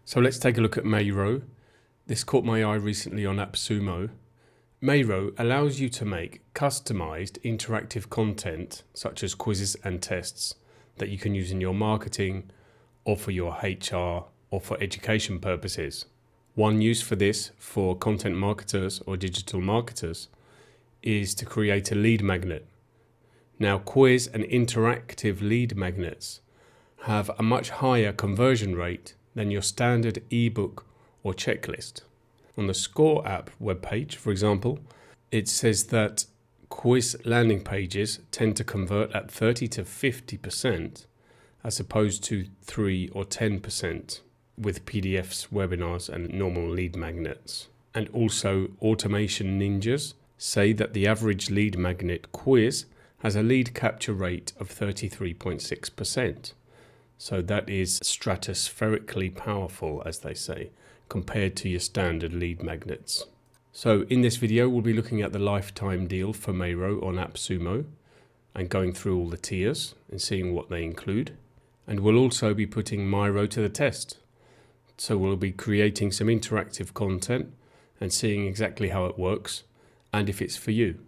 So let's take a look at Meiro. This caught my eye recently on Appsumo. Meiro allows you to make customized interactive content such as quizzes and tests that you can use in your marketing or for your HR or for education purposes. One use for this for content marketers or digital marketers is to create a lead magnet. Now, quiz and interactive lead magnets have a much higher conversion rate than your standard ebook or checklist. On the Score app webpage, for example, it says that quiz landing pages tend to convert at 30 to 50% as opposed to 3 or 10% with PDFs, webinars, and normal lead magnets. And also, Automation Ninjas say that the average lead magnet quiz has a lead capture rate of 33.6%. So that is stratospherically powerful, as they say, compared to your standard lead magnets. So in this video, we'll be looking at the lifetime deal for Meiro on Appsumo and going through all the tiers and seeing what they include. And we'll also be putting Meiro to the test. So we'll be creating some interactive content and seeing exactly how it works and if it's for you.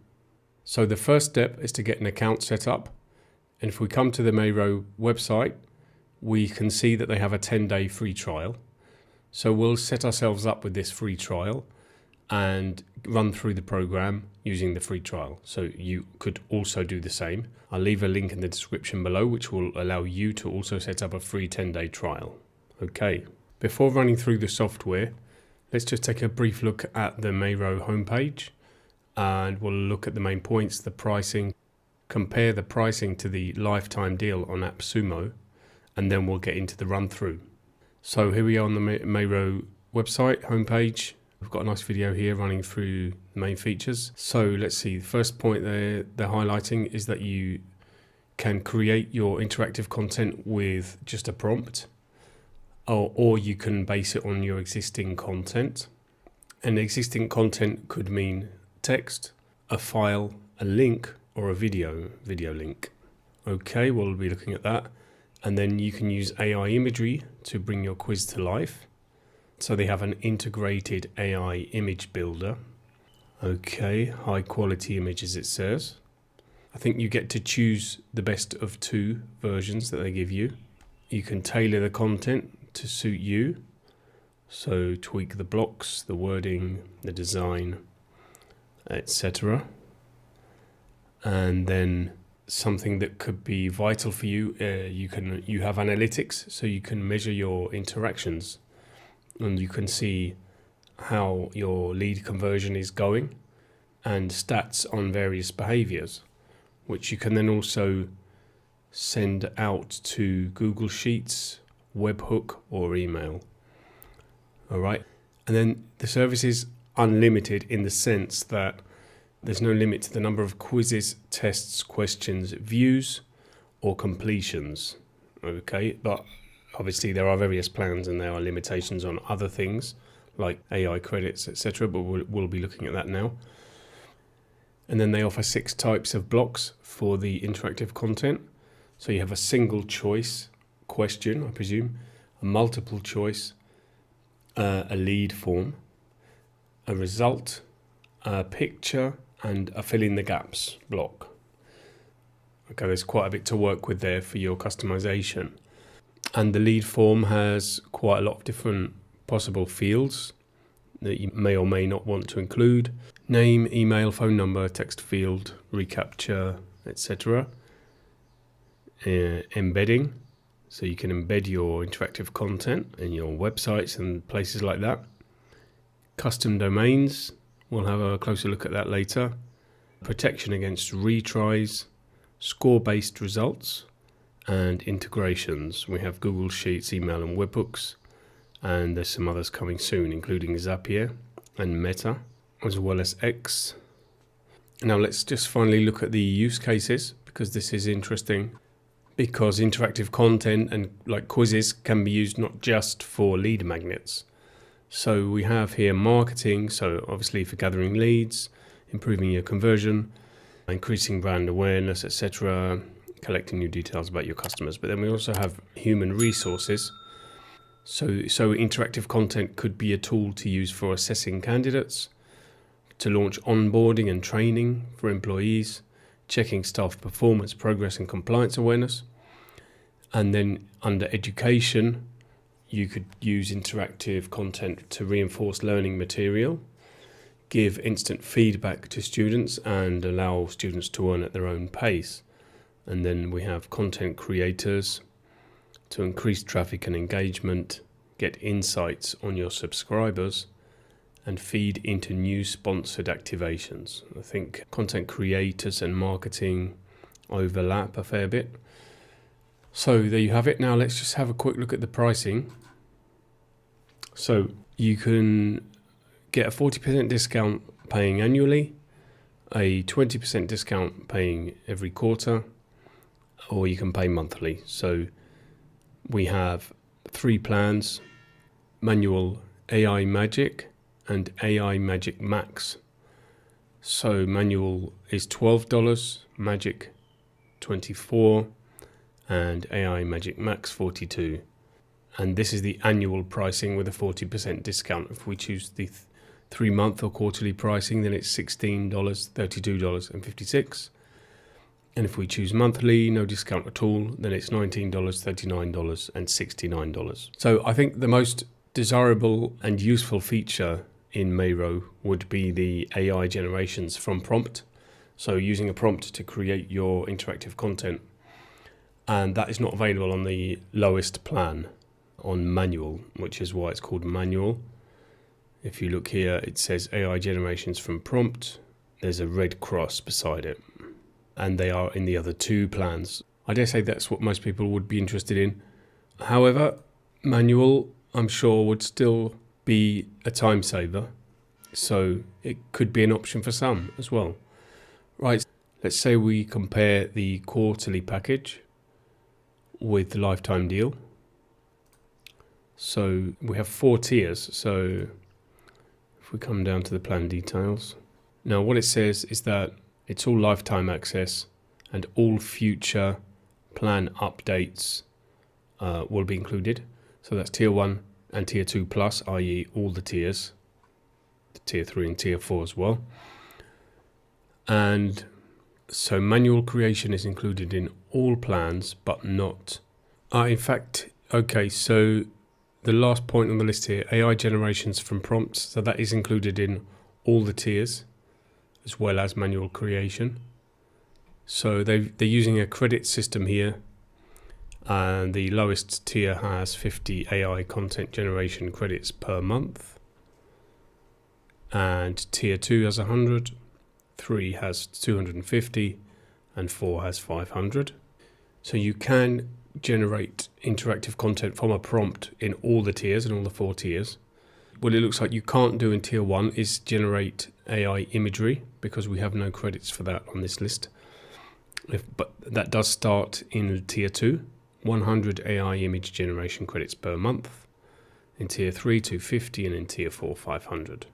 So the first step is to get an account set up. And if we come to the Meiro website, we can see that they have a 10-day free trial. So we'll set ourselves up with this free trial and run through the program using the free trial. So you could also do the same. I'll leave a link in the description below, which will allow you to also set up a free 10-day trial. Okay, before running through the software, let's just take a brief look at the Meiro homepage and we'll look at the main points, the pricing, compare the pricing to the lifetime deal on Appsumo, and then we'll get into the run through. So here we are on the Meiro website homepage. We've got a nice video here running through the main features. So let's see, the first point they're highlighting is that you can create your interactive content with just a prompt, or you can base it on your existing content. And existing content could mean text, a file, a link, or a video link. Okay, we'll be looking at that. And then you can use AI imagery to bring your quiz to life. So they have an integrated AI image builder. Okay, high quality images it says. I think you get to choose the best of two versions that they give you. You can tailor the content to suit you. So tweak the blocks, the wording, the design, etc. And then something that could be vital for you, you have analytics, so you can measure your interactions and you can see how your lead conversion is going and stats on various behaviors, which you can then also send out to Google Sheets, webhook, or email. All right. And then the service is unlimited in the sense that there's no limit to the number of quizzes, tests, questions, views, or completions. Okay, but obviously there are various plans and there are limitations on other things like AI credits, etc. But we'll be looking at that now. And then they offer 6 types of blocks for the interactive content. So you have a single choice question, I presume, a multiple choice, a lead form, a result, a picture, and a fill in the gaps block. Okay, there's quite a bit to work with there for your customization. And the lead form has quite a lot of different possible fields that you may or may not want to include. Name, email, phone number, text field, reCAPTCHA, etc. Embedding, so you can embed your interactive content in your websites and places like that. Custom domains, we'll have a closer look at that later. Protection against retries, score-based results, and integrations. We have Google Sheets, email, and webhooks, and there's some others coming soon, including Zapier and Meta, as well as X. Now let's just finally look at the use cases, because this is interesting, because interactive content and like quizzes can be used not just for lead magnets. So we have here marketing, so obviously for gathering leads, improving your conversion, increasing brand awareness, etc., collecting new details about your customers. But then we also have human resources. So interactive content could be a tool to use for assessing candidates, to launch onboarding and training for employees, checking staff performance, progress and compliance awareness. And then under education, you could use interactive content to reinforce learning material, give instant feedback to students and allow students to learn at their own pace. And then we have content creators to increase traffic and engagement, get insights on your subscribers, and feed into new sponsored activations. I think content creators and marketing overlap a fair bit. So there you have it. Now let's just have a quick look at the pricing. So you can get a 40% discount paying annually, a 20% discount paying every quarter, or you can pay monthly. So we have 3 plans: Manual, AI Magic, and AI Magic Max. So Manual is $12, Magic $24, and AI Magic Max $42. And this is the annual pricing with a 40% discount. If we choose the 3-month or quarterly pricing, then it's $16, $32.56. And if we choose monthly, no discount at all, then it's $19, $39, and $69. So I think the most desirable and useful feature in Meiro would be the AI generations from prompt. So using a prompt to create your interactive content. And that is not available on the lowest plan, on Manual, which is why it's called Manual. If you look here, it says AI generations from prompt. There's a red cross beside it. And they are in the other 2 plans. I dare say that's what most people would be interested in. However, Manual, I'm sure, would still be a time saver. So it could be an option for some as well. Right, let's say we compare the quarterly package with the lifetime deal. So we have 4 tiers. So if we come down to the plan details. Now what it says is that it's all lifetime access and all future plan updates will be included. So that's tier 1 and tier 2 plus, i.e. all the tiers, tier 3 and tier 4 as well. And so manual creation is included in all plans, but not... in fact, okay, so the last point on the list here, AI generations from prompts, so that is included in all the tiers, as well as manual creation. So they're using a credit system here, and the lowest tier has 50 AI content generation credits per month, and tier 2 has 100, 3 has 250, and 4 has 500. So you can generate interactive content from a prompt in all the tiers and all the 4 tiers. What it looks like you can't do in tier 1 is generate AI imagery, because we have no credits for that on this list. But that does start in tier 2, 100 AI image generation credits per month. In tier 3, 250, and in tier 4, 500.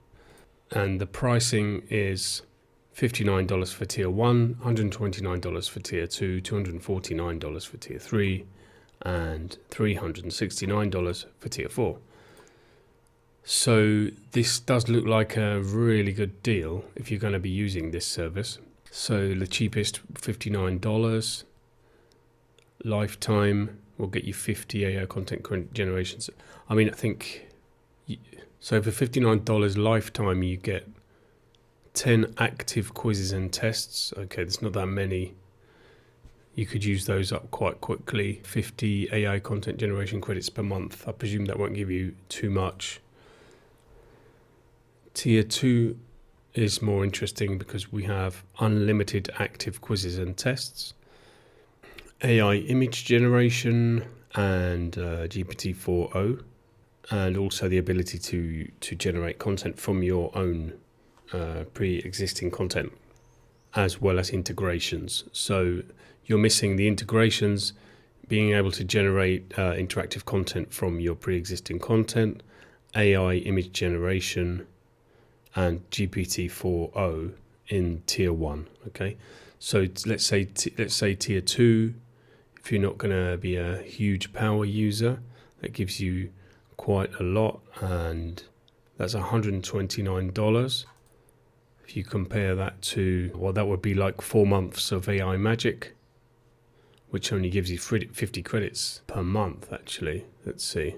And the pricing is $59 for tier 1, $129 for tier 2, $249 for tier 3, and $369 for tier 4. So this does look like a really good deal if you're going to be using this service. So the cheapest, $59. Lifetime will get you 50 AI content generations. I mean, I think... So for $59 lifetime, you get 10 active quizzes and tests. Okay, there's not that many. You could use those up quite quickly. 50 AI content generation credits per month. I presume that won't give you too much. Tier 2 is more interesting because we have unlimited active quizzes and tests, AI image generation, and GPT-4o, and also the ability to generate content from your own pre-existing content, as well as integrations. So you're missing the integrations, being able to generate interactive content from your pre-existing content, AI image generation, and GPT-4o in tier 1. Okay, so let's say tier 2, if you're not going to be a huge power user, that gives you quite a lot, and that's $129. If you compare that to, well, that would be like 4 months of AI Magic, which only gives you 50 credits per month, actually. Let's see.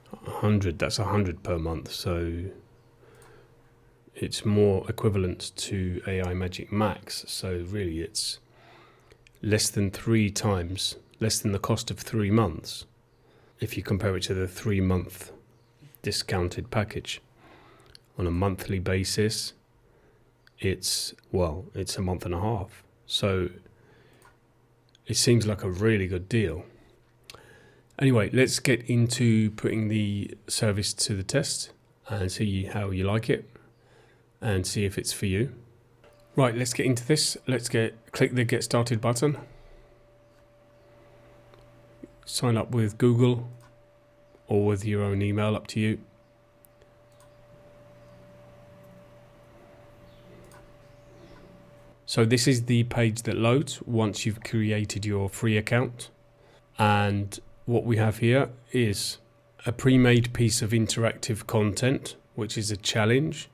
100, that's 100 per month, so it's more equivalent to AI Magic Max. So really it's less than 3 times, less than the cost of 3 months, if you compare it to the 3-month discounted package. On a monthly basis, it's a month and a half. So it seems like a really good deal. Anyway, let's get into putting the service to the test and see how you like it and see if it's for you. Right, let's get into this. Let's click the Get Started button. Sign up with Google or with your own email, up to you. So this is the page that loads once you've created your free account. And what we have here is a pre-made piece of interactive content, which is a challenge,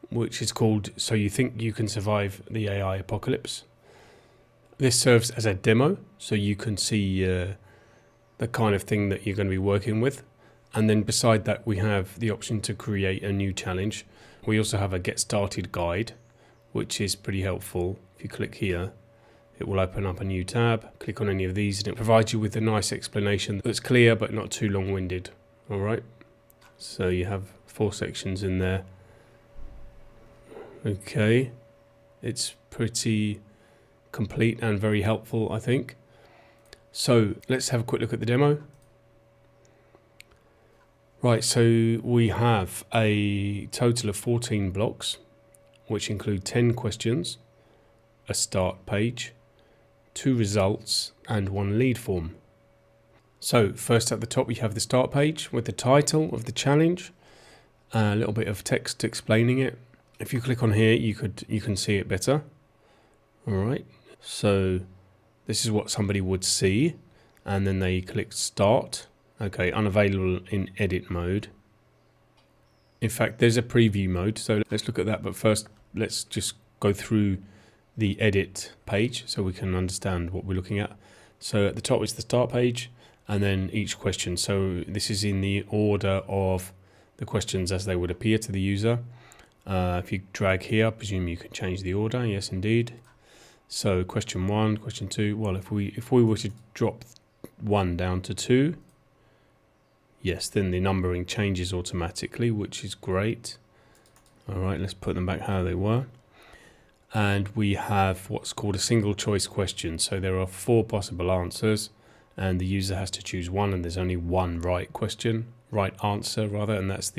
which is called So You Think You Can Survive the AI Apocalypse. This serves as a demo, so you can see the kind of thing that you're going to be working with. And then beside that, we have the option to create a new challenge. We also have a Get Started guide, which is pretty helpful. If you click here, it will open up a new tab. Click on any of these and it provides you with a nice explanation that's clear but not too long-winded. All right. So you have 4 sections in there. Okay. It's pretty complete and very helpful, I think. So let's have a quick look at the demo. Right, so we have a total of 14 blocks, which include 10 questions, a start page, 2 results, and 1 lead form. So first at the top, we have the start page with the title of the challenge, a little bit of text explaining it. If you click on here, you can see it better. All right, so this is what somebody would see, and then they click start. Okay, unavailable in edit mode. In fact, there's a preview mode, so let's look at that. But first, let's just go through the edit page so we can understand what we're looking at. So at the top is the start page, and then each question. So this is in the order of the questions as they would appear to the user. If you drag here, I presume you can change the order. Yes, indeed. So question 1, question 2. Well, if we were to drop 1 down to 2, yes, then the numbering changes automatically, which is great. All right, let's put them back how they were. And we have what's called a single choice question. So there are 4 possible answers, and the user has to choose one, and there's only one right answer, and that's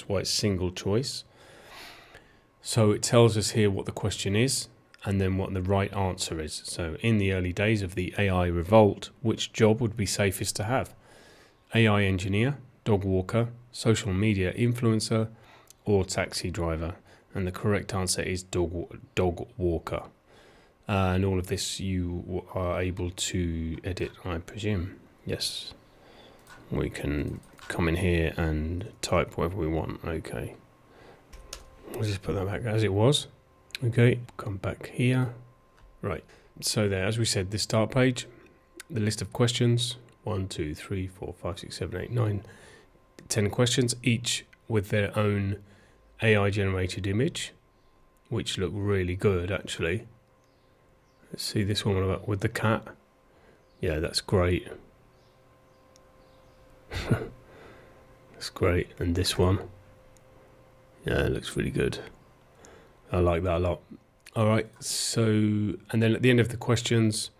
why it's single choice. So it tells us here what the question is, and then what the right answer is. So in the early days of the AI revolt, which job would be safest to have? AI engineer, dog walker, social media influencer, or taxi driver? And the correct answer is dog walker. And all of this you are able to edit, I presume. Yes. We can come in here and type whatever we want. Okay. We'll just put that back as it was. Okay, come back here. Right. So there, as we said, the start page, the list of questions, 1, 2, 3, 4, 5, 6, 7, 8, 9, 10 questions, each with their own AI generated image, which look really good actually. Let's see this one with the cat. Yeah, that's great. That's great. And this one, yeah, it looks really good. I like that a lot. All right, so, and then at the end of the questions,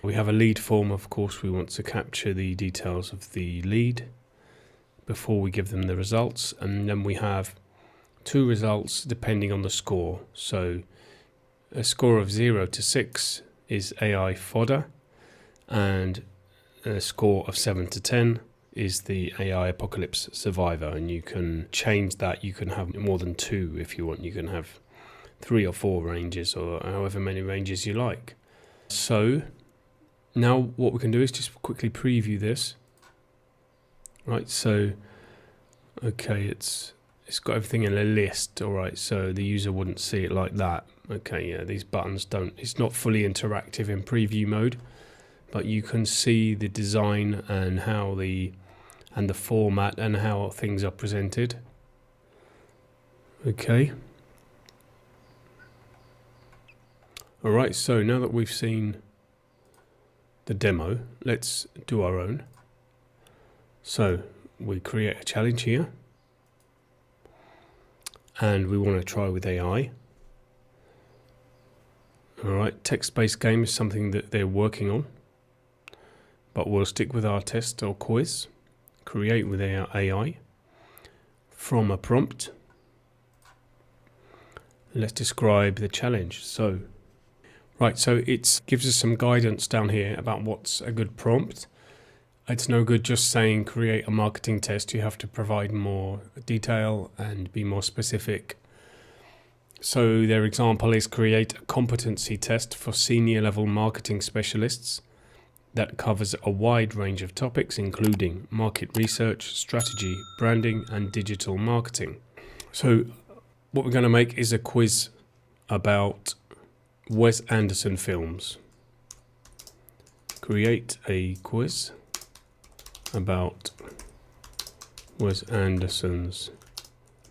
we have a lead form. Of course, we want to capture the details of the lead before we give them the results. And then we have 2 results depending on the score. So a score of 0 to 6 is AI fodder, and a score of 7 to 10 is the AI apocalypse survivor. And you can change that. You can have more than 2 if you want. You can have 3 or 4 ranges, or however many ranges you like. So now what we can do is just quickly preview this. Right, so okay, it's got everything in a list. All right, so the user wouldn't see it like that. Okay, yeah, these buttons don't, it's not fully interactive in preview mode, but you can see the design and how the format and how things are presented. Okay. All right, so now that we've seen the demo, let's do our own. So we create a challenge here, and we want to try with AI. All right, text-based game is something that they're working on, but we'll stick with our test or quiz. Create with AI from a prompt. Let's describe the challenge. So, right, so it gives us some guidance down here about what's a good prompt. It's no good just saying create a marketing test. You have to provide more detail and be more specific. So their example is create a competency test for senior level marketing specialists that covers a wide range of topics, including market research, strategy, branding, and digital marketing. So what we're going to make is a quiz about Wes Anderson films. Create a quiz about Wes Anderson's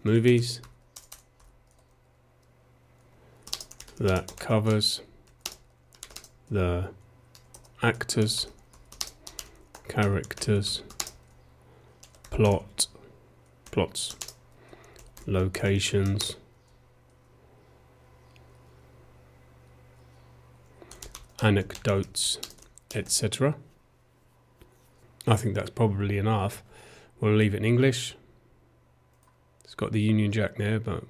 movies that covers the actors, characters, plots, locations, anecdotes, etc. I think that's probably enough. We'll leave it in English. It's got the Union Jack there, but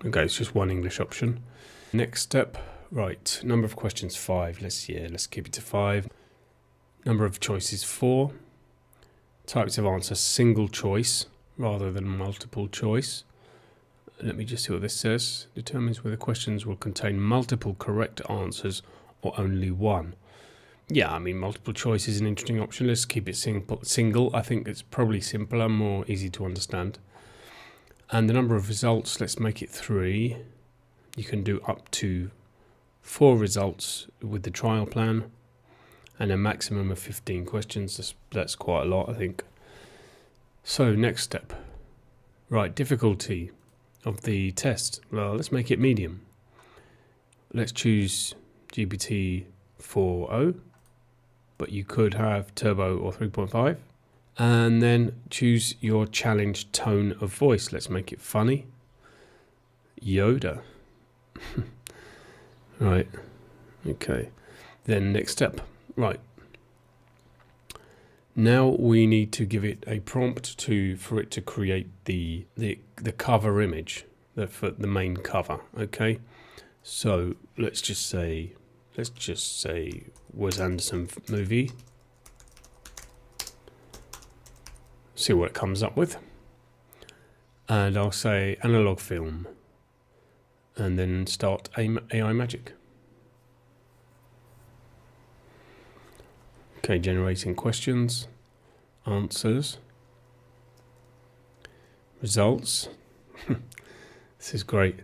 okay, it's just one English option. Next step, right, number of questions 5. Let's keep it to 5. Number of choices 4. Types of answer single choice rather than multiple choice. Let me just see what this says. Determines whether questions will contain multiple correct answers or only one. Yeah, I mean, multiple choice is an interesting option. Let's keep it single. I think it's probably simpler, more easy to understand. And the number of results, let's make it 3. You can do up to 4 results with the trial plan, and a maximum of 15 questions. That's quite a lot, I think. So next step. Right, difficulty of the test. Well, let's make it medium. Let's choose GPT 4.0, but you could have Turbo or 3.5. And then choose your challenge tone of voice. Let's make it funny. Yoda. Right. Okay. Then next step. Right. Now we need to give it a prompt for it to create the cover image, for the main cover. Okay. So let's just say Wes Anderson movie. See what it comes up with. And I'll say analog film. And then start AI magic. Okay, generating questions, answers, results. This is great.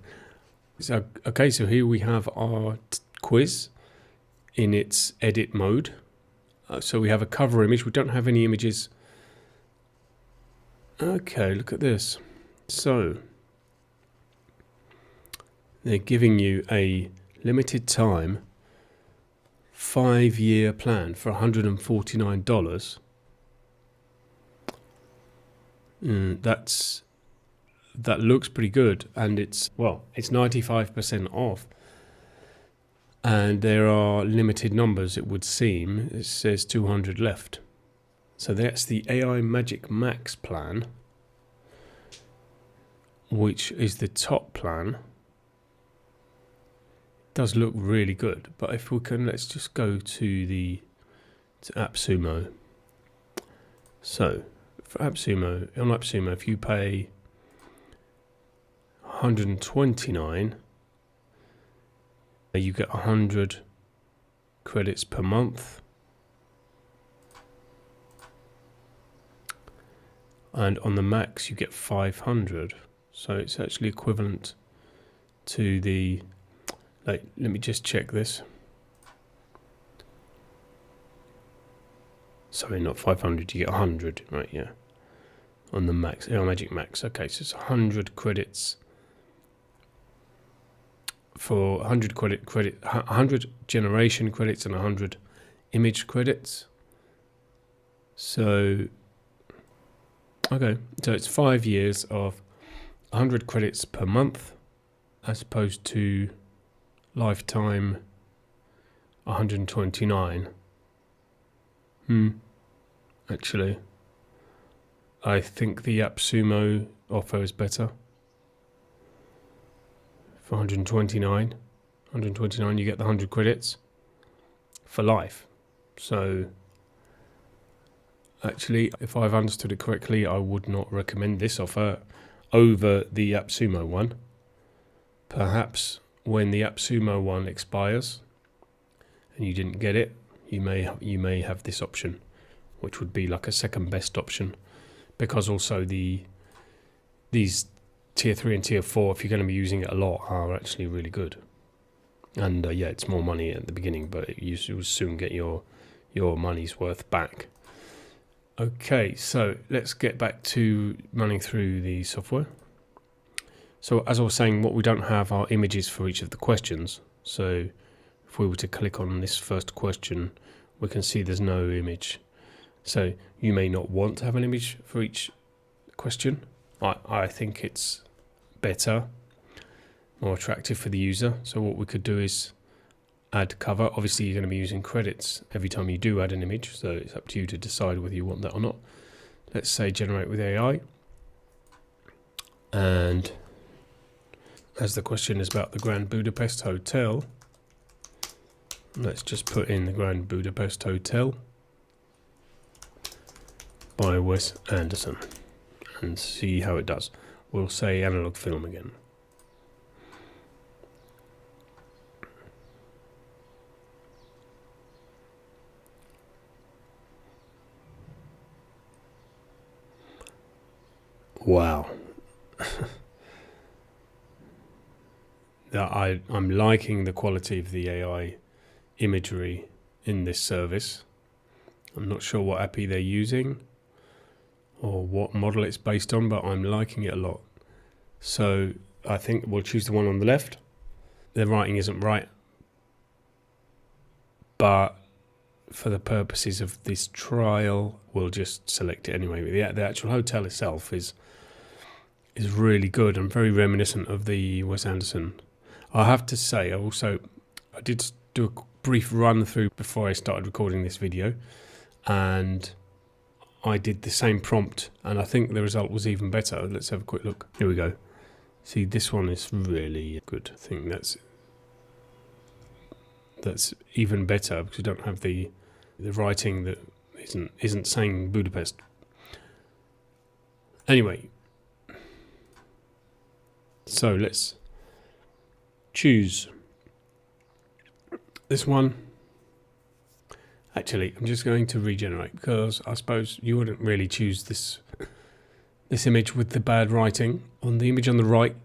So, okay, so here we have our quiz in its edit mode. So we have a cover image. We don't have any images. Okay, look at this. So they're giving you a limited time 5-year plan for $149. That looks pretty good, and it's 95% off. And there are limited numbers, it would seem. It says 200 left. So that's the AI Magic Max plan, which is the top plan. Does look really good, but if we can, let's just go to Appsumo. So for Appsumo, on Appsumo, if you pay $129, you get 100 credits per month. and on the max you get 500. So it's actually equivalent to the, like, let me just check this. Sorry, not 500, you get 100, right? Yeah, on the max, Magic Max. Okay, so it's 100 credits for 100 100 generation credits and 100 image credits. So okay, so it's 5 years of 100 credits per month, as opposed to lifetime 129. Actually, I think the Appsumo offer is better. For 129 you get the 100 credits for life. So actually, if I've understood it correctly, I would not recommend this offer over the Appsumo one. Perhaps when the Appsumo one expires and you didn't get it, you may have this option, which would be like a second best option, because also these tier 3 and tier 4, if you're going to be using it a lot, are actually really good. And yeah, it's more money at the beginning, but you will soon get your money's worth back. Okay, so let's get back to running through the software. So as I was saying, what we don't have are images for each of the questions. So if we were to click on this first question, we can see there's no image. So you may not want to have an image for each question. I think it's better, more attractive for the user. So what we could do is add cover. Obviously you're going to be using credits every time you do add an image, so it's up to you to decide whether you want that or not. Let's say generate with AI, and as the question is about the Grand Budapest Hotel, let's just put in the Grand Budapest Hotel by Wes Anderson and see how it does. We'll say analog film again. Wow. I'm liking the quality of the AI imagery in this service. I'm not sure what API they're using or what model it's based on, but I'm liking it a lot. So I think we'll choose the one on the left. The writing isn't right, but for the purposes of this trial, we'll just select it anyway. The actual hotel itself is really good and very reminiscent of the Wes Anderson. I have to say, I did do a brief run through before I started recording this video, and I did the same prompt, and I think the result was even better. Let's have a quick look. Here we go. See, this one is really good. I think that's even better because we don't have the writing that isn't saying Budapest. Anyway, so let's choose this one. Actually, I'm just going to regenerate because I suppose you wouldn't really choose this image with the bad writing. On the image on the right,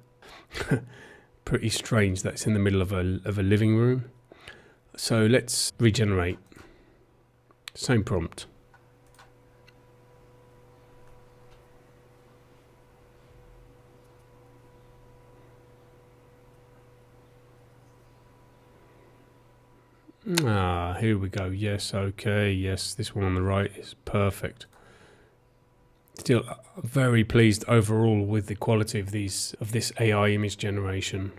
pretty strange that's in the middle of a living room. So let's regenerate. Same prompt. Here we go. Yes, okay, yes, this one on the right is perfect. Still very pleased overall with the quality of this AI image generation.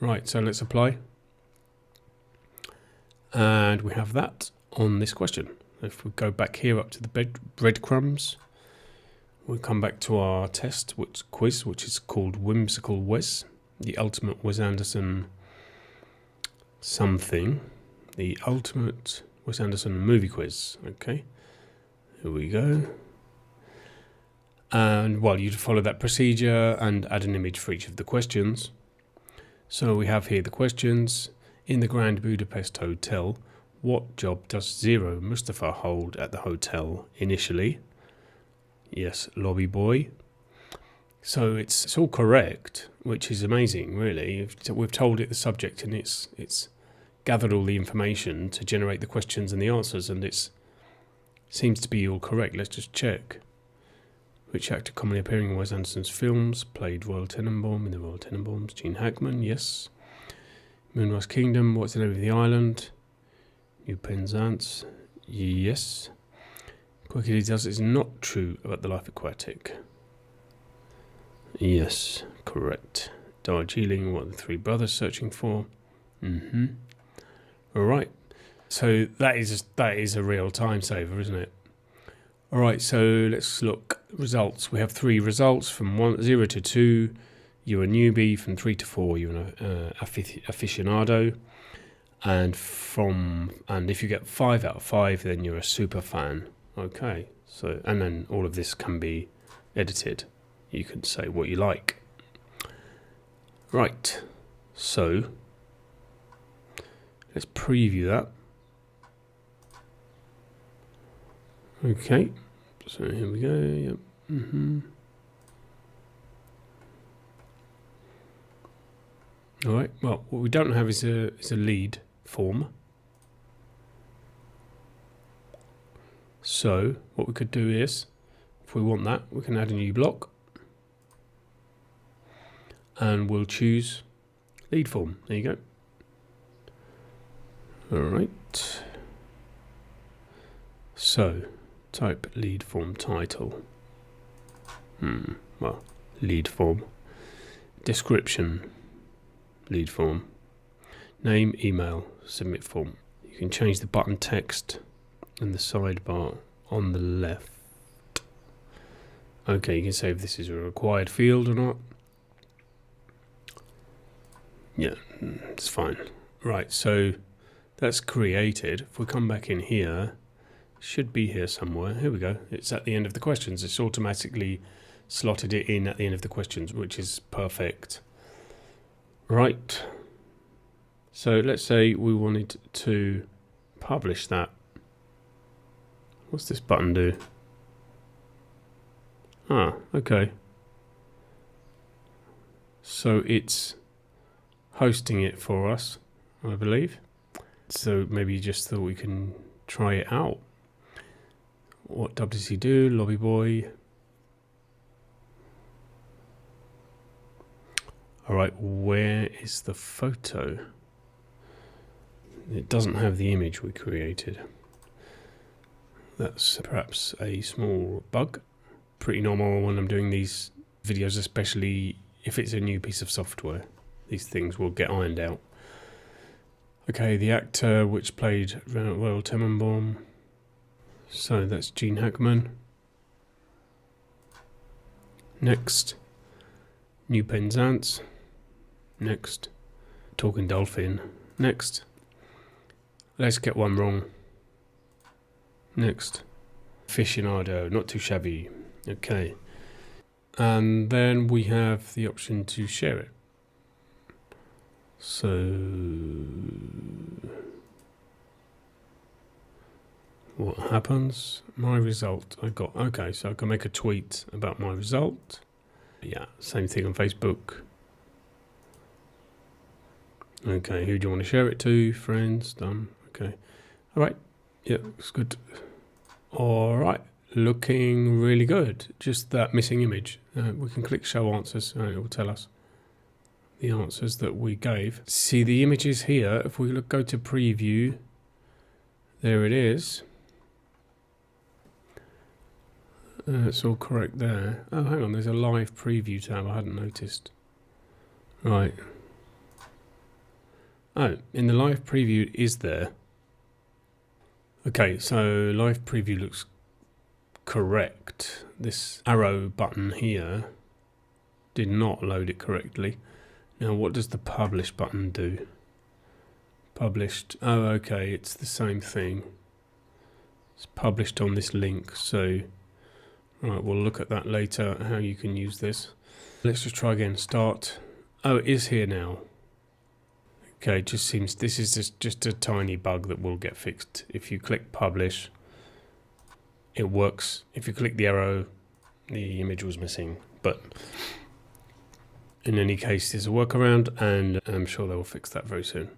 Right, so let's apply. And we have that on this question. If we go back here up to the breadcrumbs, we'll come back to our test, quiz, which is called Whimsical Wes, the ultimate Wes Anderson something. The ultimate Wes Anderson movie quiz. Okay, here we go. And well, you'd follow that procedure and add an image for each of the questions. So we have here the questions. In the Grand Budapest Hotel, what job does Zero Mustafa hold at the hotel initially? Yes, lobby boy. So it's all correct, which is amazing, really. We've told it the subject, and it's gathered all the information to generate the questions and the answers, and it seems to be all correct. Let's just check. Which actor commonly appearing in Wes Anderson's films played Royal Tenenbaum in the Royal Tenenbaums? Gene Hackman, yes. Moonrise Kingdom, what's the name of the island? New Penzance, yes. Quickly does is not true about the life aquatic. Yes, correct. Darjeeling, what are the three brothers searching for? Alright. So that is a real time saver, isn't it? Alright, so let's look. Results. We have 3 results from 0 to 2. You're a newbie. From 3 to 4, you're an aficionado. And if you get 5 out of 5, then you're a super fan. Okay. So, and then all of this can be edited. You can say what you like. Right. So let's preview that. Okay. So here we go. Yep. All right. Well, what we don't have is a lead form. So what we could do is, if we want that, we can add a new block, and we'll choose lead form. There you go. All right. So type lead form title. Well, lead form. Description. Lead form. Name, email, submit form. You can change the button text in the sidebar on the left. Okay, you can say if this is a required field or not. Yeah, it's fine. Right, so that's created. If we come back in here, should be here somewhere. Here we go. It's at the end of the questions. It's automatically slotted it in at the end of the questions, which is perfect. Right. So let's say we wanted to publish that. What's this button do? Ah, okay. So it's hosting it for us, I believe. So maybe you just thought we can try it out. What does he do? Lobby boy. Alright, where is the photo? It doesn't have the image we created. That's perhaps a small bug. Pretty normal when I'm doing these videos, especially if it's a new piece of software. These things will get ironed out. Okay, the actor which played Royal Tenenbaum. So that's Gene Hackman. Next. New Penzance. Next. Talking Dolphin. Next. Let's get one wrong. Next. Aficionado. Not too shabby. Okay. And then we have the option to share it. So what happens? My result. Okay, so I can make a tweet about my result. Yeah, same thing on Facebook. Okay, who do you want to share it to? Friends, done. Okay. All right. Yeah, it's good. All right. Looking really good. Just that missing image. We can click show answers and it will tell us the answers that we gave. See the images here. If we go to preview, there it is. It's all correct there. Oh, hang on. There's a live preview tab. I hadn't noticed. Right. Oh, in the live preview it is there. Okay, so live preview looks correct. This arrow button here did not load it correctly. Now what does the publish button do? Published. Oh, okay, it's the same thing. It's published on this link. So, right, we'll look at that later, how you can use this. Let's just try again. Start. Oh, it is here now. Okay, it just seems this is just a tiny bug that will get fixed. If you click publish, it works. If you click the arrow, the image was missing. But in any case, there's a workaround, and I'm sure they will fix that very soon.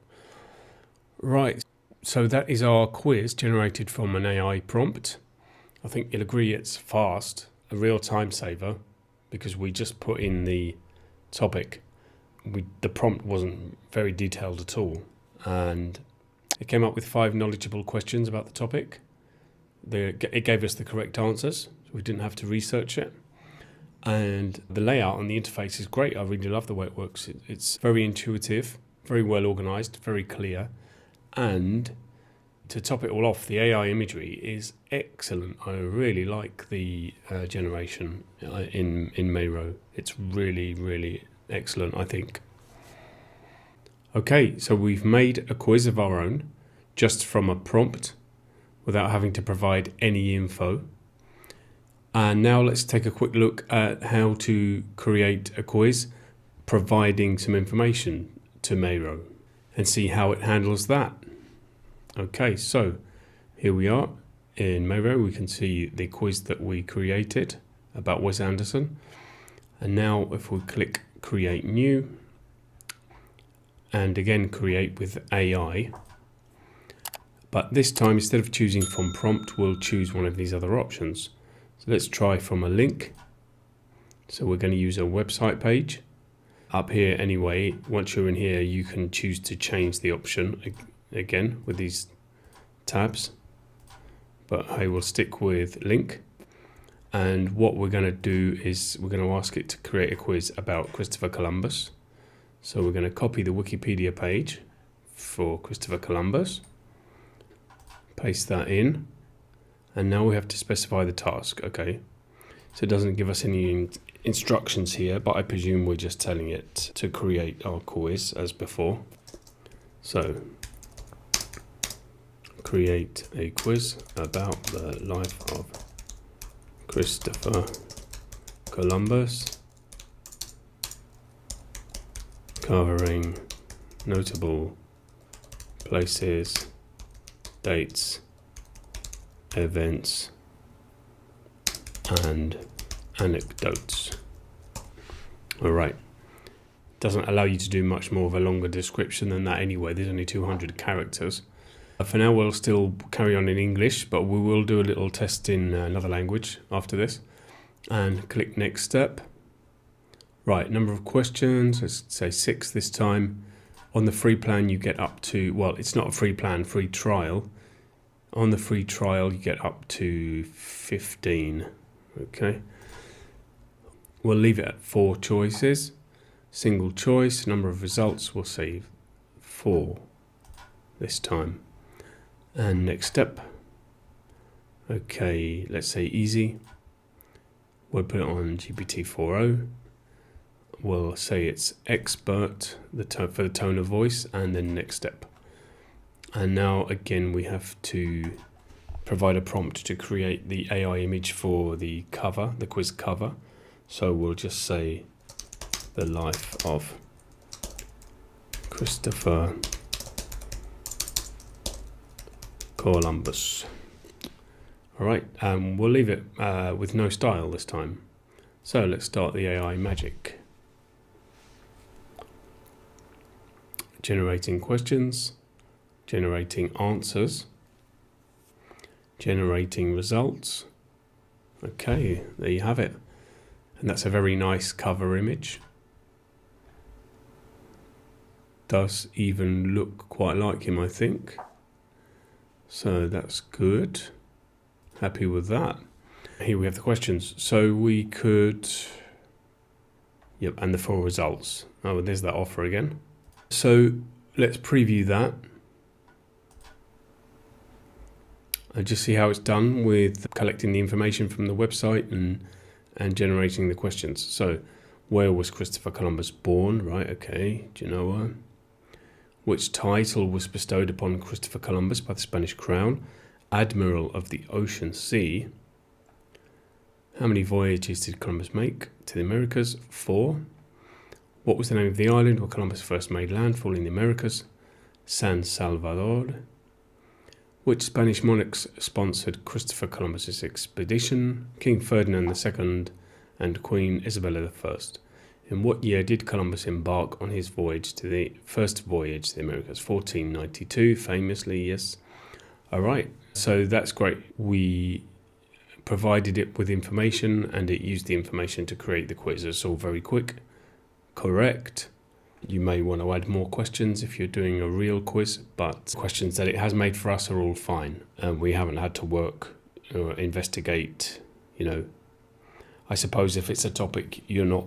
Right, so that is our quiz generated from an AI prompt. I think you'll agree it's fast, a real time saver, because we just put in the topic. The prompt wasn't very detailed at all, and it came up with 5 knowledgeable questions about the topic. It gave us the correct answers, so we didn't have to research it. And the layout and the interface is great. I really love the way it works. It's very intuitive, very well organized, very clear. And to top it all off, the AI imagery is excellent. I really like the generation in Meiro. It's really, really excellent, I think. Okay, so we've made a quiz of our own just from a prompt without having to provide any info. And now let's take a quick look at how to create a quiz providing some information to Meiro and see how it handles that. Okay, so here we are in Meiro. We can see the quiz that we created about Wes Anderson. And now if we click Create New, and again create with AI, but this time instead of choosing from prompt, we'll choose one of these other options. So let's try from a link. So we're going to use a website page. Up here anyway, once you're in here, you can choose to change the option again with these tabs. But I will stick with link. And what we're going to do is we're going to ask it to create a quiz about Christopher Columbus. So we're going to copy the Wikipedia page for Christopher Columbus, paste that in. And now we have to specify the task, okay? So it doesn't give us any instructions here, but I presume we're just telling it to create our quiz as before. So, create a quiz about the life of Christopher Columbus, covering notable places, dates, events, and anecdotes. All right. Doesn't allow you to do much more of a longer description than that anyway. There's only 200 characters. For now, we'll still carry on in English, but we will do a little test in another language after this. And click next step. Right, number of questions, let's say 6 this time. On the free plan, you get up to, well, it's not a free plan, free trial. On the free trial, you get up to 15, okay? We'll leave it at 4 choices. Single choice, number of results, we'll say 4 this time. And next step. Okay, let's say easy. We'll put it on GPT-4o. We'll say it's expert for the tone of voice, and then next step. And now again we have to provide a prompt to create the AI image for the cover, the quiz cover. So we'll just say the life of Christopher Columbus. All right, we'll leave it with no style this time. So let's start the AI magic. Generating questions. Generating answers, generating results. Okay, there you have it. And that's a very nice cover image. Does even look quite like him, I think. So that's good. Happy with that. Here we have the questions. So we could, yep, and the 4 results. Oh, there's that offer again. So let's preview that. Just see how it's done with collecting the information from the website and generating the questions. So, where was Christopher Columbus born? Right, okay, Genoa. Which title was bestowed upon Christopher Columbus by the Spanish crown? Admiral of the Ocean Sea. How many voyages did Columbus make to the Americas? 4. What was the name of the island where Columbus first made landfall in the Americas? San Salvador. Which Spanish monarchs sponsored Christopher Columbus's expedition? King Ferdinand II and Queen Isabella I. In what year did Columbus embark on his voyage to the first voyage to the Americas? 1492, famously, yes. All right, so that's great. We provided it with information and it used the information to create the quiz. It's all very quick. Correct. You may want to add more questions if you're doing a real quiz, but questions that it has made for us are all fine. And we haven't had to work or investigate, I suppose if it's a topic you're not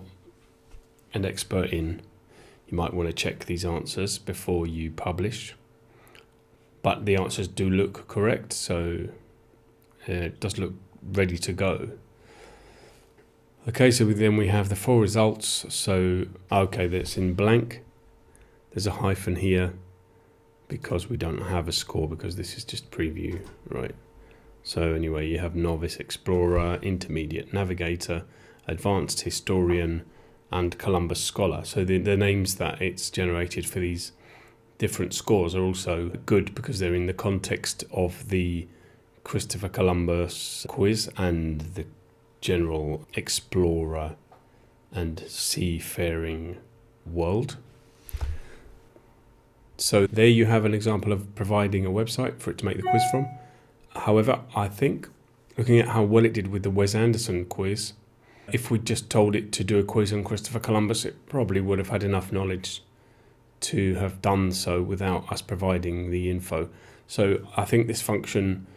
an expert in, you might want to check these answers before you publish. But the answers do look correct, so it does look ready to go. Okay, so then we have the 4 results. So, okay, that's in blank. There's a hyphen here because we don't have a score because this is just preview, right? So anyway, you have novice explorer, intermediate navigator, advanced historian, and Columbus scholar. So the names that it's generated for these different scores are also good because they're in the context of the Christopher Columbus quiz and the general explorer and seafaring world. So there you have an example of providing a website for it to make the quiz from. However, I think looking at how well it did with the Wes Anderson quiz, if we just told it to do a quiz on Christopher Columbus, it probably would have had enough knowledge to have done so without us providing the info. So I think this function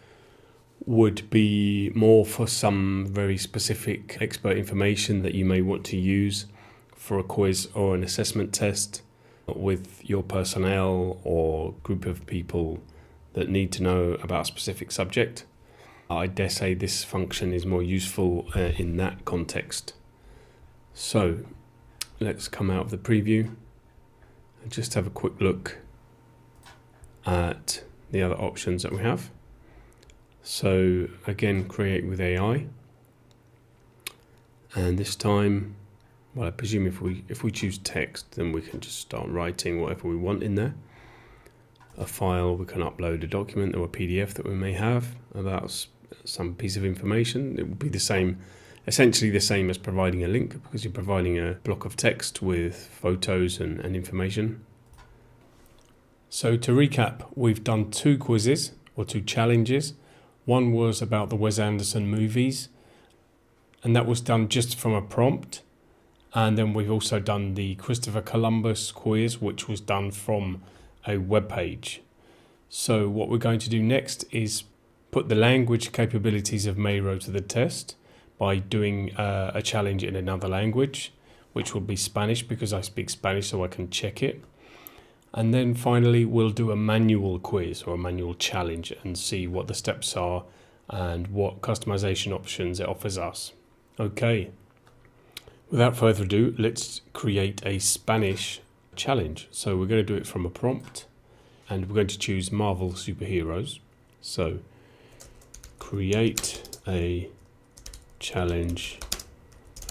would be more for some very specific expert information that you may want to use for a quiz or an assessment test with your personnel or group of people that need to know about a specific subject. I dare say this function is more useful in that context. So let's come out of the preview and just have a quick look at the other options that we have. So again, create with AI, and this time, well, I presume if we choose text, then we can just start writing whatever we want in there. A file, we can upload a document or a PDF that we may have about some piece of information. It would be the same, essentially the same as providing a link, because you're providing a block of text with photos and information. So to recap, we've done 2 quizzes or 2 challenges. One was about the Wes Anderson movies, and that was done just from a prompt. And then we've also done the Christopher Columbus quiz, which was done from a web page. So what we're going to do next is put the language capabilities of Meiro to the test by doing a challenge in another language, which will be Spanish because I speak Spanish, so I can check it. And then finally, we'll do a manual quiz or a manual challenge and see what the steps are and what customization options it offers us. Okay. Without further ado, let's create a Spanish challenge. So we're going to do it from a prompt and we're going to choose Marvel superheroes. So create a challenge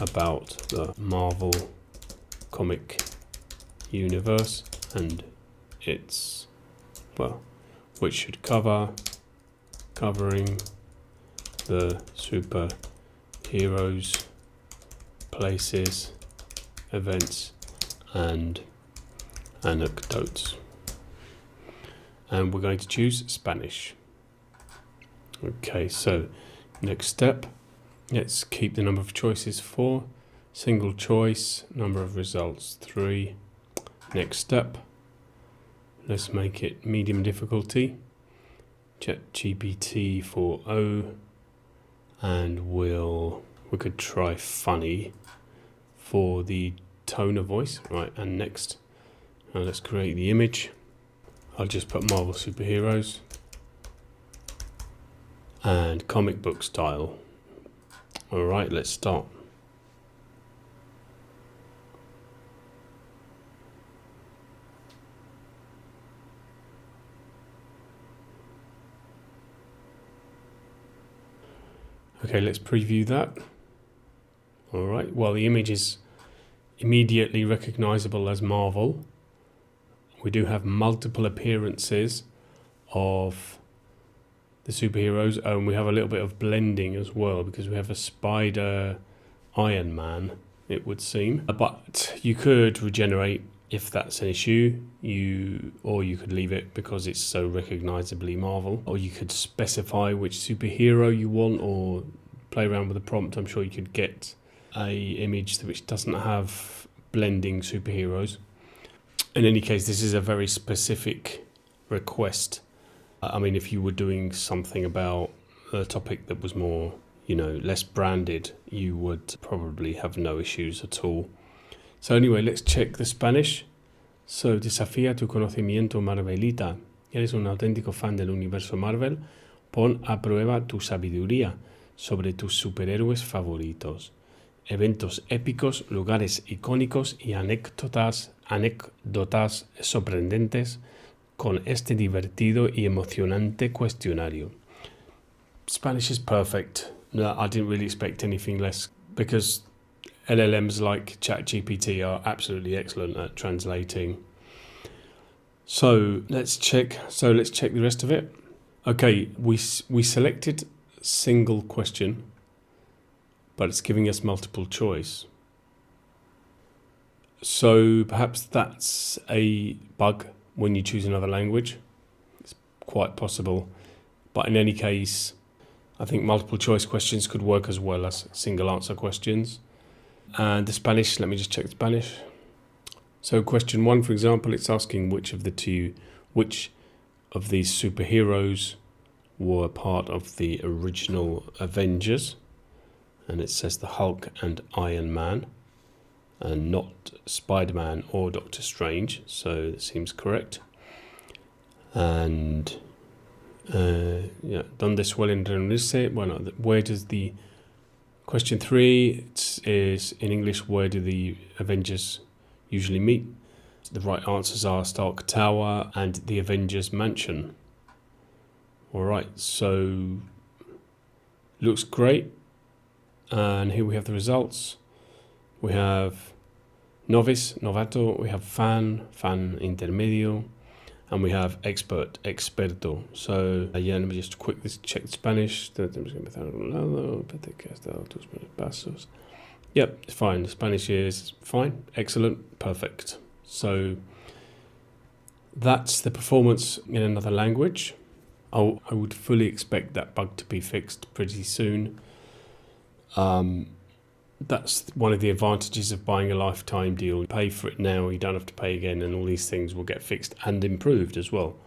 about the Marvel comic universe and its, well, which should covering the superheroes, places, events, and anecdotes. And we're going to choose Spanish. Okay, so next step, let's keep the number of choices 4, single choice, number of results 3. Next step, let's make it medium difficulty, ChatGPT 4.0, and we could try funny for the tone of voice. Right, and next, now let's create the image. I'll just put Marvel superheroes and comic book style. All right, let's start. Okay, let's preview that. All right, well, the image is immediately recognizable as Marvel. We do have multiple appearances of the superheroes, and we have a little bit of blending as well because we have a spider Iron Man, it would seem. But you could regenerate if that's an issue, or you could leave it because it's so recognizably Marvel, or you could specify which superhero you want or play around with the prompt. I'm sure you could get a image which doesn't have blending superheroes. In any case, this is a very specific request. I mean, if you were doing something about a topic that was more, less branded, you would probably have no issues at all. So anyway, let's check the Spanish. So, desafía tu conocimiento Marvelita. Eres un auténtico fan del universo Marvel. Pon a prueba tu sabiduría sobre tus superhéroes favoritos. Eventos épicos, lugares icónicos y anécdotas sorprendentes con este divertido y emocionante cuestionario. Spanish is perfect. No, I didn't really expect anything less because LLMs like ChatGPT are absolutely excellent at translating. So let's check the rest of it. Okay, we selected single question, but it's giving us multiple choice. So perhaps that's a bug when you choose another language. It's quite possible. But in any case, I think multiple choice questions could work as well as single answer questions. And the Spanish, let me just check the Spanish. So question 1, for example, it's asking which of these superheroes were part of the original Avengers. And it says the Hulk and Iron Man, and not Spider-Man or Doctor Strange. So it seems correct. And ¿dónde suelen reunirse? Bueno, where does the question 3 is in English? Where do the Avengers usually meet? The right answers are Stark Tower and the Avengers Mansion. All right, so looks great. And here we have the results. We have novice, novato. We have fan, intermedio. And we have expert, experto. So, let me just quickly check the Spanish. Yep, it's fine. The Spanish is fine, excellent, perfect. So, that's the performance in another language. I would fully expect that bug to be fixed pretty soon. That's one of the advantages of buying a lifetime deal. You pay for it now, you don't have to pay again, and all these things will get fixed and improved as well.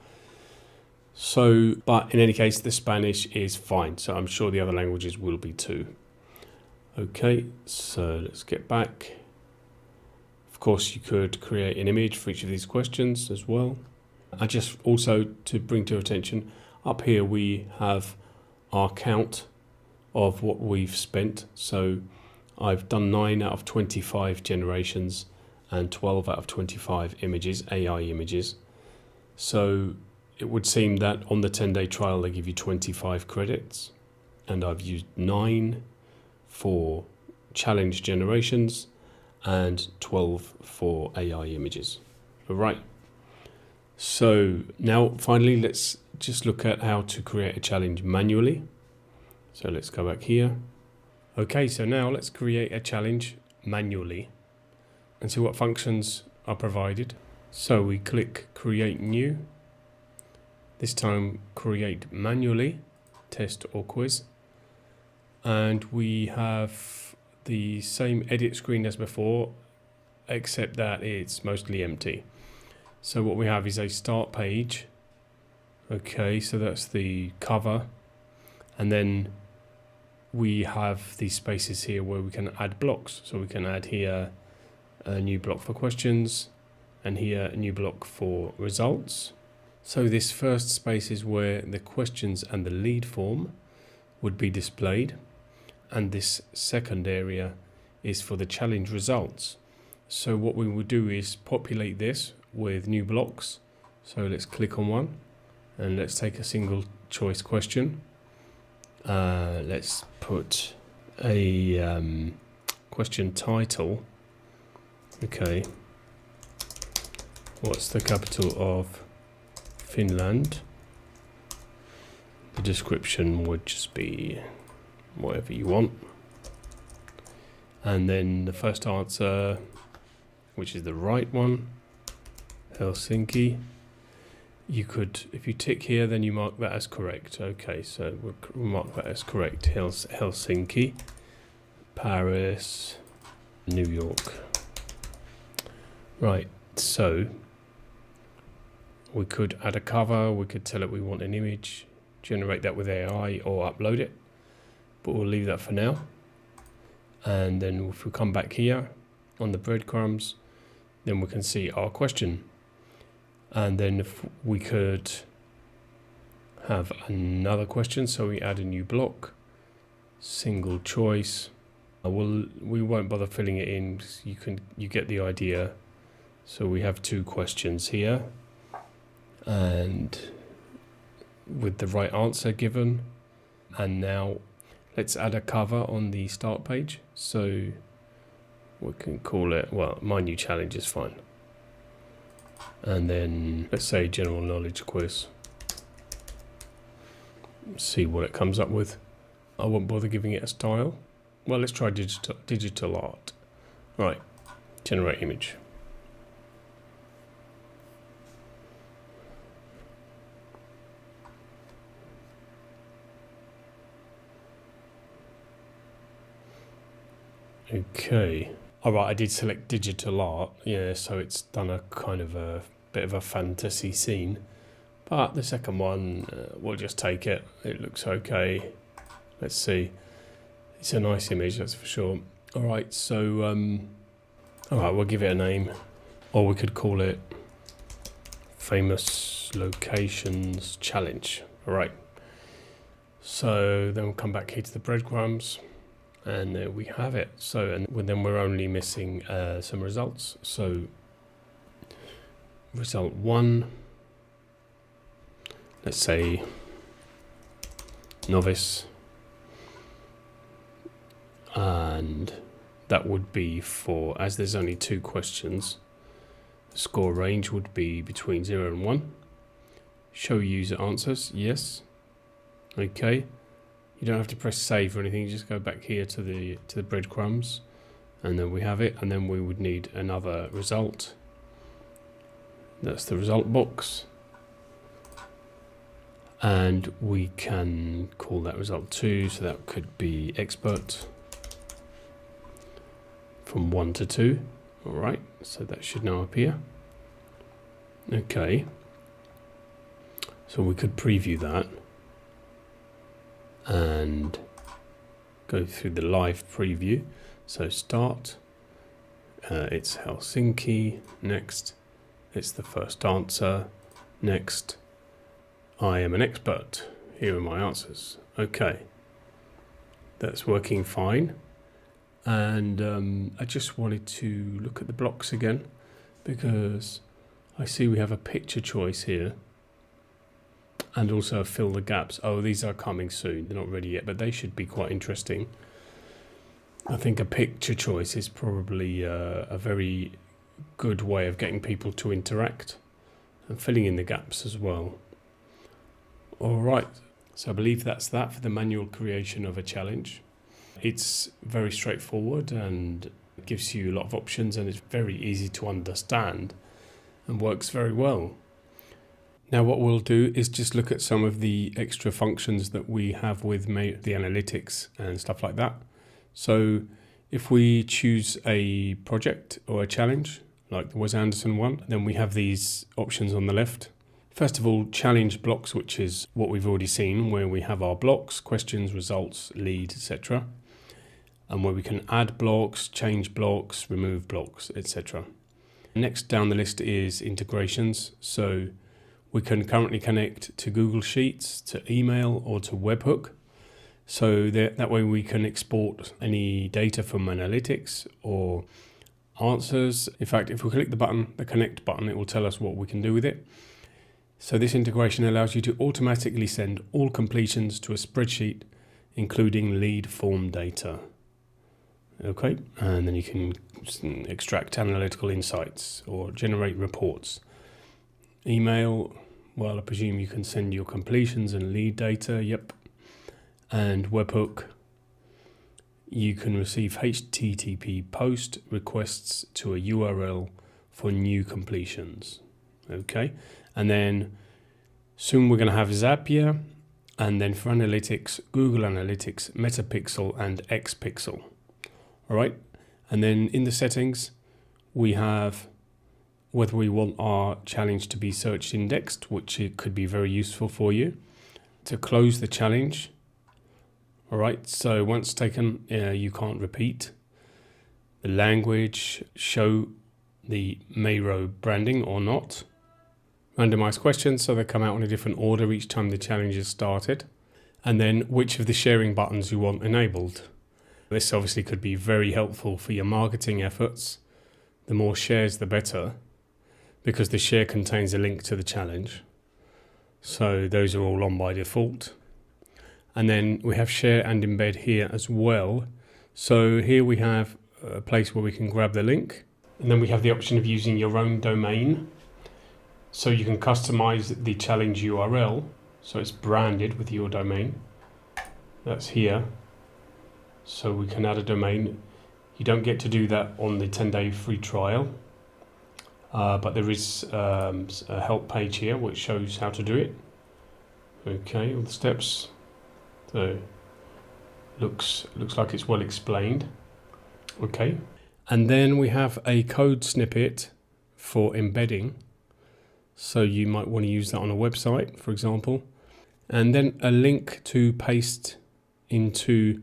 So, but in any case, the Spanish is fine. So I'm sure the other languages will be too. Okay, so let's get back. Of course, you could create an image for each of these questions as well. And just also to bring to your attention, up here we have our count of what we've spent. So I've done 9 out of 25 generations and 12 out of 25 images, AI images. So it would seem that on the 10-day trial, they give you 25 credits. And I've used 9 for challenge generations and 12 for AI images. All right. So now finally, let's just look at how to create a challenge manually. So let's go back here. Okay, so now let's create a challenge manually and see what functions are provided. So we click create new. This time create manually, test or quiz. And we have the same edit screen as before, except that it's mostly empty. So what we have is a start page. Okay, so that's the cover. And then we have these spaces here where we can add blocks. So we can add here a new block for questions and here a new block for results. So this first space is where the questions and the lead form would be displayed. And this second area is for the challenge results. So what we will do is populate this with new blocks. So let's click on one and let's take a single choice question. Let's put a question title. Okay. What's the capital of Finland? The description would just be whatever you want. And then the first answer, which is the right one, Helsinki. You could, if you tick here, then you mark that as correct. Okay, so we'll mark that as correct. Helsinki, Paris, New York. Right, so we could add a cover, we could tell it we want an image, generate that with AI or upload it, but we'll leave that for now. And then if we come back here on the breadcrumbs, then we can see our question. And then if we could have another question, so we add a new block, single choice. We won't bother filling it in. You get the idea. So we have 2 questions here, and with the right answer given. And now let's add a cover on the start page. So we can call it, well, my new challenge is fine. And then let's say general knowledge quiz. See what it comes up with. I won't bother giving it a style. Well, let's try digital art. Right, generate image. Okay. All right, I did select digital art. Yeah, so it's done a kind of a bit of a fantasy scene. But the second one, we'll just take it. It looks okay. Let's see. It's a nice image, that's for sure. All right, so, all right, we'll give it a name. Or we could call it Famous Locations Challenge. All right. So then we'll come back here to the breadcrumbs. And there we have it. So, and then we're only missing some results. So, result 1, let's say novice, and that would be for, as there's only 2 questions, the score range would be between 0 and 1. Show user answers, yes. Okay. You don't have to press save or anything, you just go back here to the breadcrumbs, and then we have it. And then we would need another result. That's the result box. And we can call that result 2, so that could be expert from 1 to 2. All right, so that should now appear. Okay. So we could preview that and go through the live preview. So start, it's Helsinki, next, it's the first answer, next, I am an expert, here are my answers. Okay, that's working fine. And I just wanted to look at the blocks again, because I see we have a picture choice here. And also fill the gaps. Oh, these are coming soon. They're not ready yet, but they should be quite interesting. I think a picture choice is probably a very good way of getting people to interact and filling in the gaps as well. All right, so I believe that's that for the manual creation of a challenge. It's very straightforward and gives you a lot of options, and it's very easy to understand and works very well. Now what we'll do is just look at some of the extra functions that we have with the analytics and stuff like that. So if we choose a project or a challenge, like the Wes Anderson one, then we have these options on the left. First of all, challenge blocks, which is what we've already seen, where we have our blocks, questions, results, lead, etc. And where we can add blocks, change blocks, remove blocks, etc. Next down the list is integrations. So we can currently connect to Google Sheets, to email, or to webhook. So that way we can export any data from analytics or answers. In fact, if we click the button, the connect button, it will tell us what we can do with it. So this integration allows you to automatically send all completions to a spreadsheet, including lead form data. Okay, and then you can extract analytical insights or generate reports. Email, well, I presume you can send your completions and lead data, yep. And webhook, you can receive HTTP post requests to a URL for new completions. Okay, and then soon we're going to have Zapier, and then for analytics, Google Analytics, Metapixel, and Xpixel. All right, and then in the settings, we have whether we want our challenge to be search indexed, which it could be very useful for you. To close the challenge, all right, so once taken, you can't repeat. The language, show the Meiro branding or not. Randomized questions, so they come out in a different order each time the challenge is started. And then which of the sharing buttons you want enabled. This obviously could be very helpful for your marketing efforts. The more shares, the better, because the share contains a link to the challenge. So those are all on by default. And then we have share and embed here as well. So here we have a place where we can grab the link. And then we have the option of using your own domain. So you can customize the challenge URL. So it's branded with your domain. That's here. So we can add a domain. You don't get to do that on the 10-day free trial. But there is a help page here which shows how to do it. Okay, all the steps. So looks like it's well explained. Okay, and then we have a code snippet for embedding. So you might want to use that on a website, for example, and then a link to paste into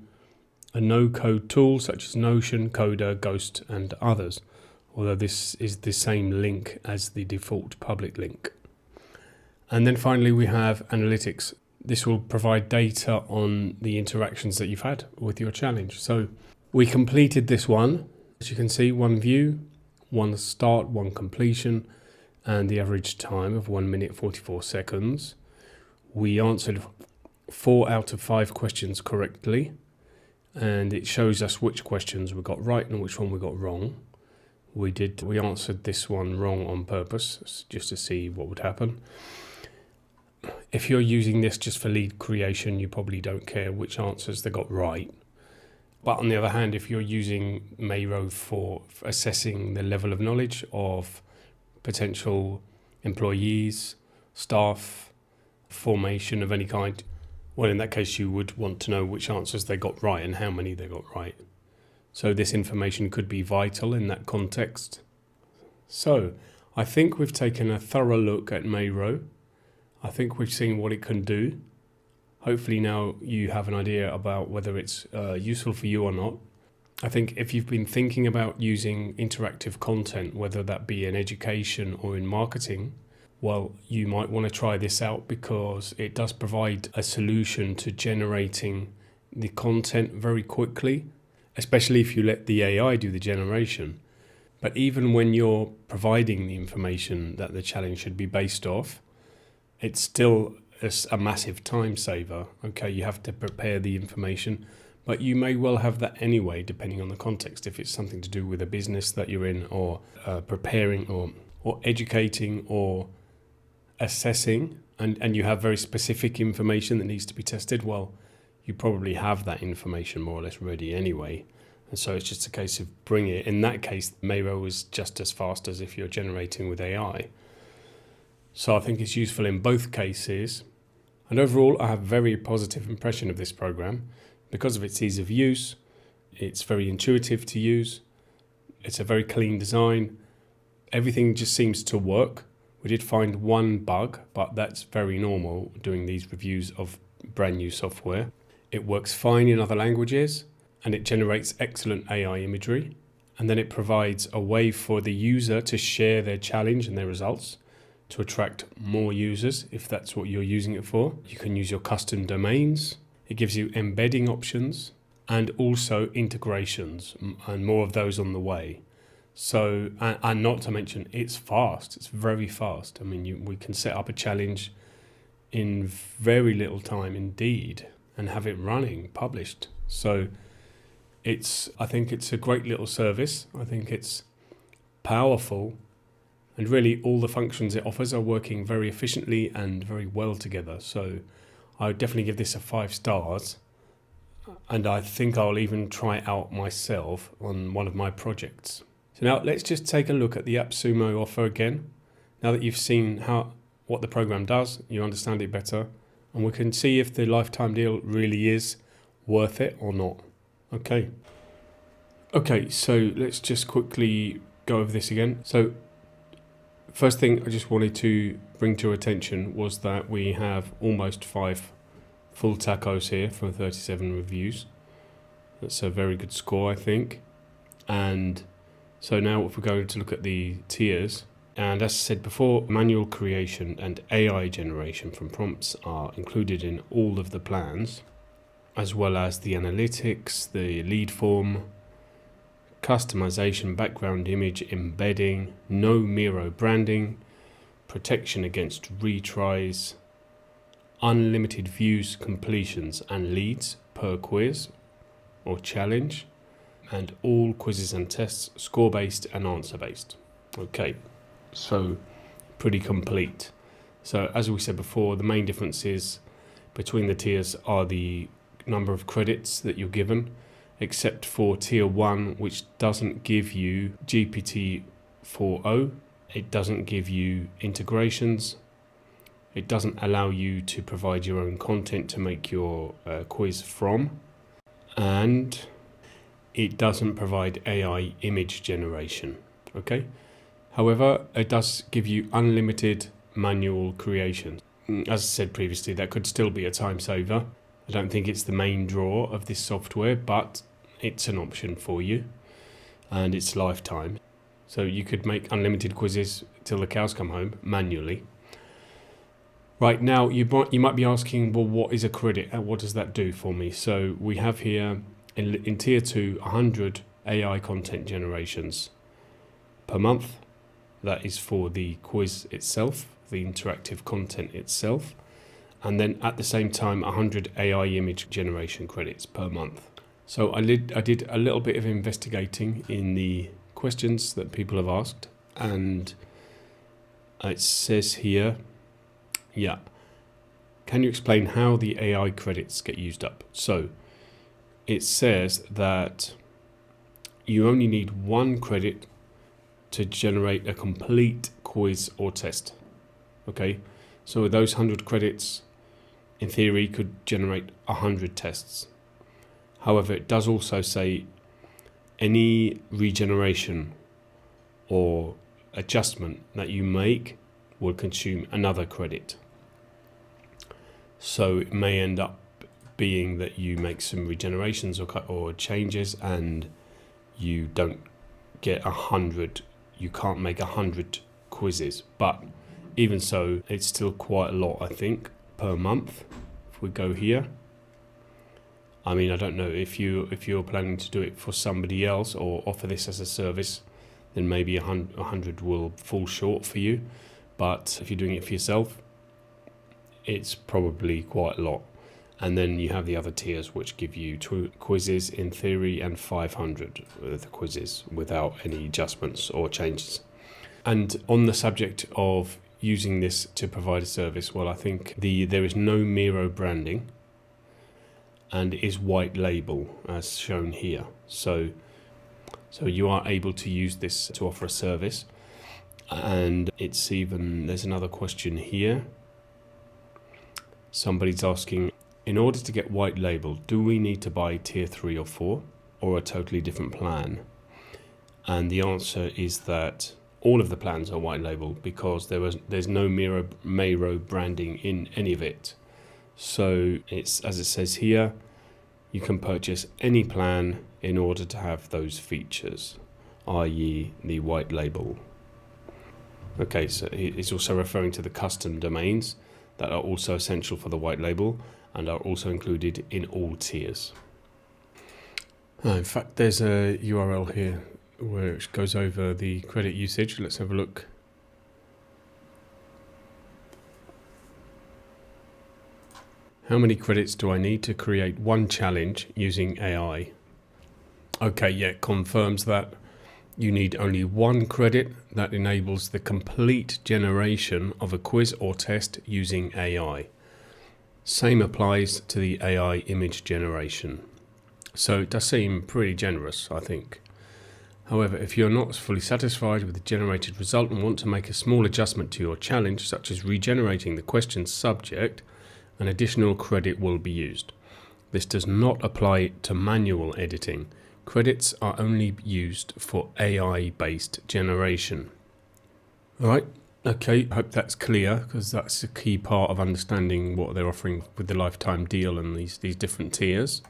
a no-code tool such as Notion, Coda, Ghost, and others. Although this is the same link as the default public link. And then finally we have analytics. This will provide data on the interactions that you've had with your challenge. So we completed this one. As you can see, one view, one start, one completion, and the average time of 1 minute 44 seconds. We answered 4 out of 5 questions correctly, and it shows us which questions we got right and which one we got wrong. We answered this one wrong on purpose, just to see what would happen. If you're using this just for lead creation, you probably don't care which answers they got right. But on the other hand, if you're using Meiro for assessing the level of knowledge of potential employees, staff, formation of any kind, well, in that case, you would want to know which answers they got right and how many they got right. So this information could be vital in that context. So I think we've taken a thorough look at Meiro. I think we've seen what it can do. Hopefully now you have an idea about whether it's useful for you or not. I think if you've been thinking about using interactive content, whether that be in education or in marketing, well, you might want to try this out because it does provide a solution to generating the content very quickly, especially if you let the AI do the generation. But even when you're providing the information that the challenge should be based off, it's still a massive time saver. Okay, you have to prepare the information, but you may well have that anyway, depending on the context. If it's something to do with a business that you're in, or preparing, or educating, or assessing, and you have very specific information that needs to be tested, well, you probably have that information more or less ready anyway. And so it's just a case of bringing it. In that case, Meiro is just as fast as if you're generating with AI. So I think it's useful in both cases. And overall, I have a very positive impression of this program because of its ease of use. It's very intuitive to use. It's a very clean design. Everything just seems to work. We did find one bug, but that's very normal doing these reviews of brand new software. It works fine in other languages, and it generates excellent AI imagery. And then it provides a way for the user to share their challenge and their results to attract more users if that's what you're using it for. You can use your custom domains. It gives you embedding options and also integrations, and more of those on the way. So, and not to mention, it's fast. It's very fast. I mean, we can set up a challenge in very little time indeed and have it running, published. So I think it's a great little service. I think it's powerful, and really all the functions it offers are working very efficiently and very well together. So I would definitely give this a 5 stars. and I think I'll even try it out myself on one of my projects. So now let's just take a look at the Appsumo offer again. Now that you've seen what the program does, you understand it better, and we can see if the lifetime deal really is worth it or not. Okay, so let's just quickly go over this again. So first thing I just wanted to bring to your attention was that we have almost 5 full tacos here from 37 reviews. That's a very good score, I think. And so now if we're going to look at the tiers, and as I said before, manual creation and AI generation from prompts are included in all of the plans, as well as the analytics, the lead form, customization, background image, embedding, no Meiro branding, protection against retries, unlimited views, completions and leads per quiz or challenge, and all quizzes and tests score-based and answer-based. Okay, so pretty complete. So as we said before, the main differences between the tiers are the number of credits that you're given, except for tier 1, which doesn't give you GPT-4o, it doesn't give you integrations, it doesn't allow you to provide your own content to make your quiz from, and it doesn't provide AI image generation. Okay. However, it does give you unlimited manual creation. As I said previously, that could still be a time saver. I don't think it's the main draw of this software, but it's an option for you, and it's lifetime. So you could make unlimited quizzes till the cows come home manually. Right, now you might be asking, well, what is a credit and what does that do for me? So we have here in tier 2 100 AI content generations per month. That is for the quiz itself, the interactive content itself, and then at the same time 100 AI image generation credits per month. So I did a little bit of investigating in the questions that people have asked, and it says here, can you explain how the AI credits get used up? So it says that you only need 1 credit to generate a complete quiz or test. Okay, so those 100 credits in theory could generate 100 tests. However, it does also say any regeneration or adjustment that you make will consume another credit. So it may end up being that you make some regenerations or changes and you don't get 100, you can't make 100 quizzes, but even so, it's still quite a lot, I think, per month. If we go here, I mean, I don't know if you're planning to do it for somebody else or offer this as a service, then maybe 100 will fall short for you. But if you're doing it for yourself, it's probably quite a lot. And then you have the other tiers, which give you 2 quizzes in theory and 500 of the quizzes without any adjustments or changes. And on the subject of using this to provide a service, well, I think there is no Meiro branding and it is white label as shown here. So you are able to use this to offer a service. And there's another question here. Somebody's asking, in order to get white label, do we need to buy tier 3 or 4 or a totally different plan? And the answer is that all of the plans are white label because there's no Meiro branding in any of it. So it's, as it says here, you can purchase any plan in order to have those features, i.e. the white label. Okay, so it's also referring to the custom domains that are also essential for the white label and are also included in all tiers. In fact, there's a URL here where it goes over the credit usage. Let's have a look. How many credits do I need to create 1 challenge using AI? Okay, yeah, it confirms that you need only 1 credit that enables the complete generation of a quiz or test using AI. Same applies to the AI image generation. So it does seem pretty generous, I think. However, if you're not fully satisfied with the generated result and want to make a small adjustment to your challenge, such as regenerating the question's subject, an additional credit will be used. This does not apply to manual editing. Credits are only used for AI-based generation. Alright, okay, I hope that's clear, because that's a key part of understanding what they're offering with the lifetime deal and these different tiers.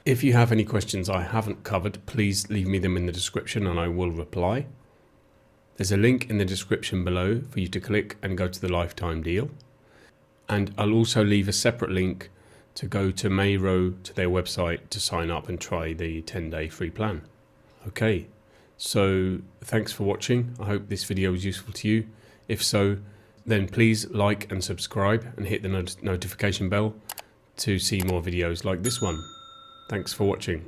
If you have any questions I haven't covered, please leave me them in the description and I will reply. There's a link in the description below for you to click and go to the lifetime deal. And I'll also leave a separate link to go to Meiro, to their website, to sign up and try the 10-day free plan. Okay, so thanks for watching. I hope this video was useful to you. If so, then please like and subscribe and hit the notification bell to see more videos like this one. Thanks for watching.